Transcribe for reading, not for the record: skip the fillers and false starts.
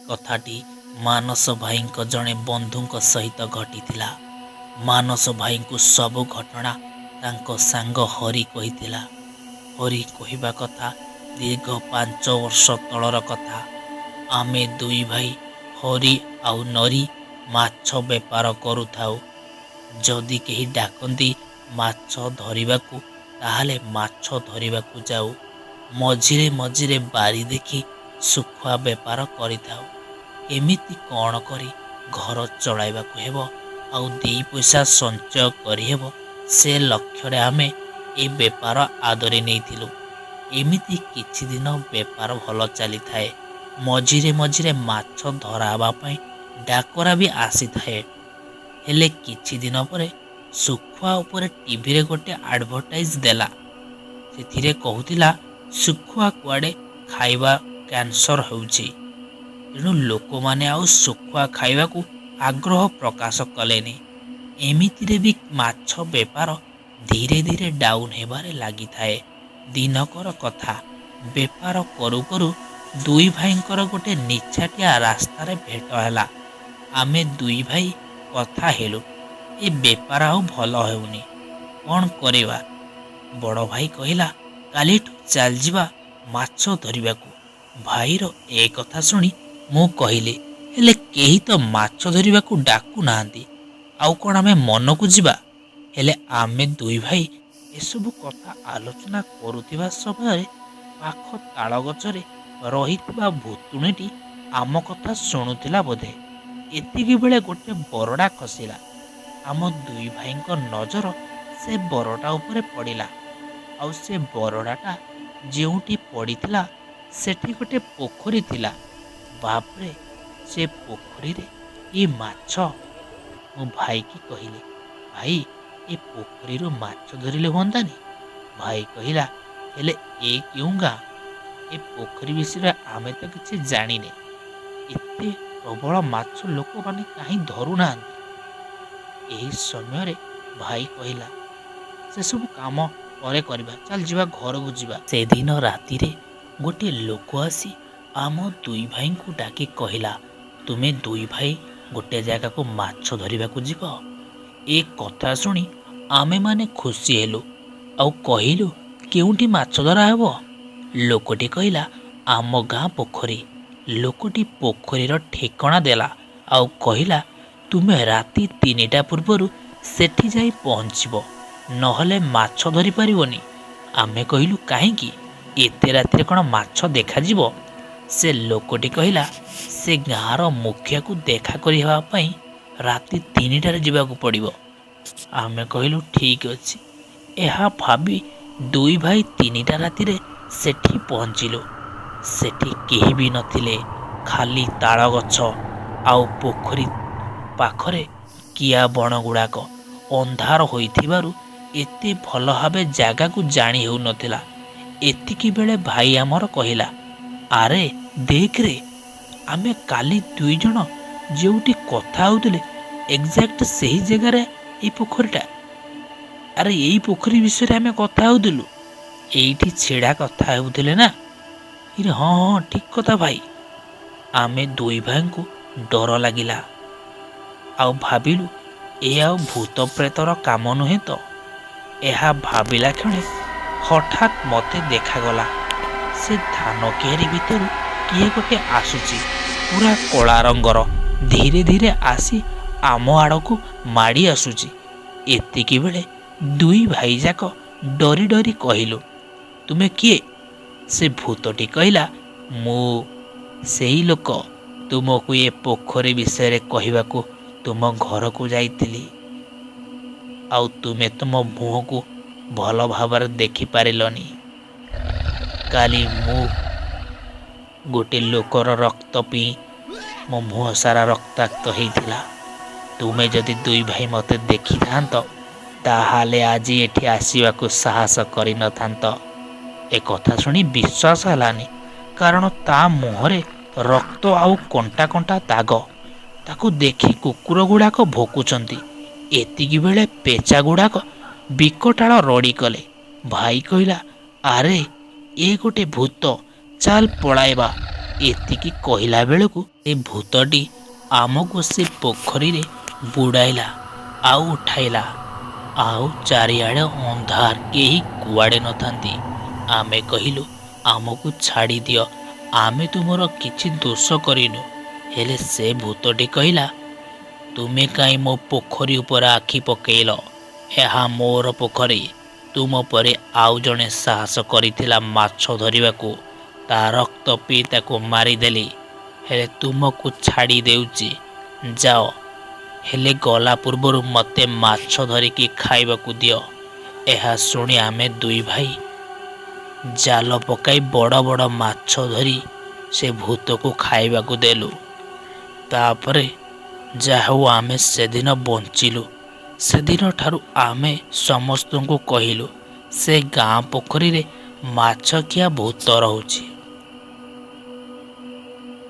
କଥାଟି ମାନସ ଭାଇଙ୍କ ଜଣେ ବନ୍ଧୁଙ୍କ ସହିତ ଘଟିଥିଲା। ମାନସ ଭାଇଙ୍କୁ ସବୁ ଘଟଣା ତାଙ୍କ ସାଙ୍ଗ ହରି କହିଥିଲା। ହରି କହିବା କଥା ଦୀର୍ଘ 5 ବର୍ଷ ତଳର କଥା। ଆମେ ଦୁଇ ଭାଇ ହରି ଆଉ ନରି ମାଛ ବେପାର କରୁଥାଉ। ଯଦି କେହି ଡାକନ୍ତି ମାଛ ଧରିବାକୁ ତାହେଲେ ମାଛ ଧରିବାକୁ ଯାଉ। ମଝିରେ ମଝିରେ ବାରି ଦେଖି ଶୁଖୁଆ ବେପାର କରିଥାଉ। କେମିତି କ'ଣ କରି ଘର ଚଳାଇବାକୁ ହେବ ଆଉ 2 ପଇସା ସଞ୍ଚୟ କରିହେବ ସେ ଲକ୍ଷ୍ୟରେ ଆମେ ଏ ବେପାର ଆଦରି ନେଇଥିଲୁ। ଏମିତି କିଛି ଦିନ ବେପାର ଭଲ ଚାଲିଥାଏ। ମଝିରେ ମଝିରେ ମାଛ ଧରା ହେବା ପାଇଁ ଡାକରା ବି ଆସିଥାଏ। ହେଲେ କିଛି ଦିନ ପରେ ଶୁଖୁଆ ଉପରେ ଟିଭିରେ ଗୋଟେ ଆଡ଼ଭର୍ଟାଇଜ୍ ଦେଲା। ସେଥିରେ କହୁଥିଲା ଶୁଖୁଆ କୁଆଡ଼େ ଖାଇବା କ୍ୟାନ୍ସର ହେଉଛି। ତେଣୁ ଲୋକମାନେ ଆଉ ଶୁଖୁଆ ଖାଇବାକୁ ଆଗ୍ରହ ପ୍ରକାଶ କଲେନି। ଏମିତିରେ ବି ମାଛ ବେପାର ଧୀରେ ଧୀରେ ଡାଉନ୍ ହେବାରେ ଲାଗିଥାଏ। ଦିନକର କଥା, ବେପାର କରୁ କରୁ ଦୁଇ ଭାଇଙ୍କର ଗୋଟେ ନିଛାଟିଆ ରାସ୍ତାରେ ଭେଟ ହେଲା। ଆମେ ଦୁଇ ଭାଇ କଥା ହେଲୁ, ଏ ବେପାର ଆଉ ଭଲ ହେଉନି, କ'ଣ କରିବା? ବଡ଼ ଭାଇ କହିଲା, କାଲିଠୁ ଚାଲିଯିବା ମାଛ ଧରିବାକୁ। ଭାଇର ଏ କଥା ଶୁଣି ମୁଁ କହିଲି, ହେଲେ କେହି ତ ମାଛ ଧରିବାକୁ ଡାକୁ ନାହାନ୍ତି, ଆଉ କ'ଣ ଆମେ ମନକୁ ଯିବା? ହେଲେ ଆମେ ଦୁଇ ଭାଇ ଏସବୁ କଥା ଆଲୋଚନା କରୁଥିବା ସମୟରେ ପାଖ ତାଳ ଗଛରେ ରହିଥିବା ଭୁତୁଣୀଟି ଆମ କଥା ଶୁଣୁଥିଲା ବୋଧେ। ଏତିକି ବେଳେ ଗୋଟେ ବରଡ଼ା ଖସିଲା। ଆମ ଦୁଇ ଭାଇଙ୍କ ନଜର ସେ ବରଡ଼ା ଉପରେ ପଡ଼ିଲା। ଆଉ ସେ ବରଡ଼ାଟା ଯେଉଁଠି ପଡ଼ିଥିଲା ସେଠି ଗୋଟେ ପୋଖରୀ ଥିଲା। ବାପରେ, ସେ ପୋଖରୀରେ ଏ ମାଛ! ମୁଁ ଭାଇକି କହିଲି, ଭାଇ ଏ ପୋଖରୀରୁ ମାଛ ଧରିଲେ ହୁଅନ୍ତାନି? ଭାଇ କହିଲା, ହେଲେ ଏ କେଉଁ ଗାଁ? ଏ ପୋଖରୀ ବିଷୟରେ ଆମେ ତ କିଛି ଜାଣିନେ। ଏତେ ପ୍ରବଳ ମାଛ ଲୋକମାନେ କାହିଁ ଧରୁନାହାନ୍ତି? ଏହି ସମୟରେ ଭାଇ କହିଲା, ସେସବୁ କାମ ପରେ କରିବା, ଚାଲ ଯିବା ଘରକୁ ଯିବା। ସେଦିନ ରାତିରେ ଗୋଟିଏ ଲୋକ ଆସି ଆମ ଦୁଇ ଭାଇଙ୍କୁ ଡାକି କହିଲା, ତୁମେ ଦୁଇ ଭାଇ ଗୋଟେ ଜାଗାକୁ ମାଛ ଧରିବାକୁ ଯିବ। ଏ କଥା ଶୁଣି ଆମେମାନେ ଖୁସି ହେଲୁ ଆଉ କହିଲୁ, କେଉଁଠି ମାଛ ଧରା ହେବ? ଲୋକଟି କହିଲା, ଆମ ଗାଁ ପୋଖରୀ। ଲୋକଟି ପୋଖରୀର ଠିକଣା ଦେଲା ଆଉ କହିଲା, ତୁମେ ରାତି 3ଟା ପୂର୍ବରୁ ସେଠି ଯାଇ ପହଞ୍ଚିବ, ନହେଲେ ମାଛ ଧରିପାରିବନି। ଆମେ କହିଲୁ, କାହିଁକି? ଏତେ ରାତିରେ କ'ଣ ମାଛ ଦେଖାଯିବ? ସେ ଲୋକଟି କହିଲା, ସେ ଗାଁର ମୁଖିଆକୁ ଦେଖା କରିବା ପାଇଁ ରାତି 3ଟାରେ ଯିବାକୁ ପଡ଼ିବ। ଆମେ କହିଲୁ, ଠିକ୍ ଅଛି। ଏହା ଭାବି ଦୁଇ ଭାଇ 3ଟା ରାତିରେ ସେଠି ପହଞ୍ଚିଲୁ। ସେଠି କେହି ବି ନଥିଲେ, ଖାଲି ତାଳ ଗଛ ଆଉ ପୋଖରୀ ପାଖରେ କିଆ ବଣ ଗୁଡ଼ାକ। ଅନ୍ଧାର ହୋଇଥିବାରୁ ଏତେ ଭଲ ଭାବେ ଜାଗାକୁ ଜାଣି ହେଉନଥିଲା। ଏତିକି ବେଳେ ଭାଇ ଆମର କହିଲା, ଆରେ ଦେଖରେ, ଆମେ କାଲି 2 ଜଣ ଯେଉଁଠି କଥା ହେଉଥିଲେ ଏକ୍ଜାକ୍ଟ ସେହି ଜାଗାରେ ଏଇ ପୋଖରୀଟା। ଆରେ ଏଇ ପୋଖରୀ ବିଷୟରେ ଆମେ କଥା ହେଉଥିଲୁ, ଏଇଠି ଛିଡ଼ା କଥା ହେଉଥିଲେ ନା? ଇରେ ହଁ ହଁ, ଠିକ୍ କଥା ଭାଇ। ଆମେ ଦୁଇ ଭାଇଙ୍କୁ ଡର ଲାଗିଲା ଆଉ ଭାବିଲୁ, ଏ ଆଉ ଭୂତ ପ୍ରେତର କାମ ନୁହେଁ ତ? ଏହା ଭାବିଲା କ୍ଷଣେ ହଠାତ୍ ମୋତେ ଦେଖାଗଲା, ସେ ଧାନ କିଆରୀ ଭିତରୁ କିଏ ଗୋଟେ ଆସୁଛି, ପୁରା କଳା ରଙ୍ଗର, ଧୀରେ ଧୀରେ ଆସି ଆମ ଆଡ଼କୁ ମାଡ଼ି ଆସୁଛି। ଏତିକି ବେଳେ ଦୁଇ ଭାଇଯାକ ଡରି ଡରି କହିଲୁ, ତୁମେ କିଏ? ସେ ଭୂତଟି କହିଲା, ମୁଁ ସେଇ ଲୋକ, ତୁମକୁ ଏ ପୋଖରୀ ବିଷୟରେ କହିବାକୁ ତୁମ ଘରକୁ ଯାଇଥିଲି। ଆଉ ତୁମେ ତୁମ ମୁହଁକୁ ଭଲ ଭାବରେ ଦେଖିପାରିଲନି। କାଲି ମୁଁ ଗୋଟେ ଲୋକର ରକ୍ତ ପିଇ ମୋ ମୁହଁ ସାରା ରକ୍ତାକ୍ତ ହେଇଥିଲା। ତୁମେ ଯଦି ଦୁଇ ଭାଇ ମୋତେ ଦେଖିଥାନ୍ତ, ତାହେଲେ ଆଜି ଏଠି ଆସିବାକୁ ସାହସ କରିନଥାନ୍ତ। ଏ କଥା ଶୁଣି ବିଶ୍ୱାସ ହେଲାନି, କାରଣ ତା ମୁହଁରେ ରକ୍ତ ଆଉ କଣ୍ଟା କଣ୍ଟା ଦାଗ। ତାକୁ ଦେଖି କୁକୁର ଗୁଡ଼ାକ ଭୋକୁଛନ୍ତି। ଏତିକି ବେଳେ ପେଚା ଗୁଡ଼ାକ ବିକଟାଳ ରଡ଼ି କଲେ। ଭାଇ କହିଲା, ଆରେ ଏ ଗୋଟେ ଭୂତ, ଚାଲ ପଳାଇବା, ଏତିକି କହିଲା ବେଳକୁ ସେ ଭୂତଟି ଆମକୁ ସେ ପୋଖରୀରେ ବୁଡ଼ାଇଲା ଆଉ ଉଠାଇଲା। ଆଉ ଚାରିଆଡ଼େ ଅନ୍ଧାର, କେହି କୁଆଡ଼େ ନଥାନ୍ତି। ଆମେ କହିଲୁ, ଆମକୁ ଛାଡ଼ି ଦିଅ, ଆମେ ତୁମର କିଛି ଦୋଷ କରିନୁ। ହେଲେ ସେ ଭୂତଟି କହିଲା, ତୁମେ କାହିଁ ମୋ ପୋଖରୀ ଉପରେ ଆଖି ପକେଇଲ? ଏହା ମୋର ପୋଖରୀ। ତୁମ ପରେ ଆଉ ଜଣେ ସାହସ କରିଥିଲା ମାଛ ଧରିବାକୁ। ତା ରକ୍ତ ପିଇ ତାକୁ ମାରିଦେଲି। ହେଲେ ତୁମକୁ ଛାଡ଼ି ଦେଉଛି, ଯାଅ। ହେଲେ ଗଲା ପୂର୍ବରୁ ମୋତେ ମାଛ ଧରିକି ଖାଇବାକୁ ଦିଅ। ଏହା ଶୁଣି ଆମେ ଦୁଇ ଭାଇ ଜାଲ ପକାଇ ବଡ଼ ବଡ଼ ମାଛ ଧରି ସେ ଭୂତକୁ ଖାଇବାକୁ ଦେଲୁ। ତାପରେ ଯାହା ହଉ ଆମେ ସେଦିନ ବଞ୍ଚିଲୁ। ସେଦିନଠାରୁ ଆମେ ସମସ୍ତଙ୍କୁ କହିଲୁ, ସେ ଗାଁ ପୋଖରୀରେ ମାଛ ଖିଆ ଭୂତ ରହୁଛି।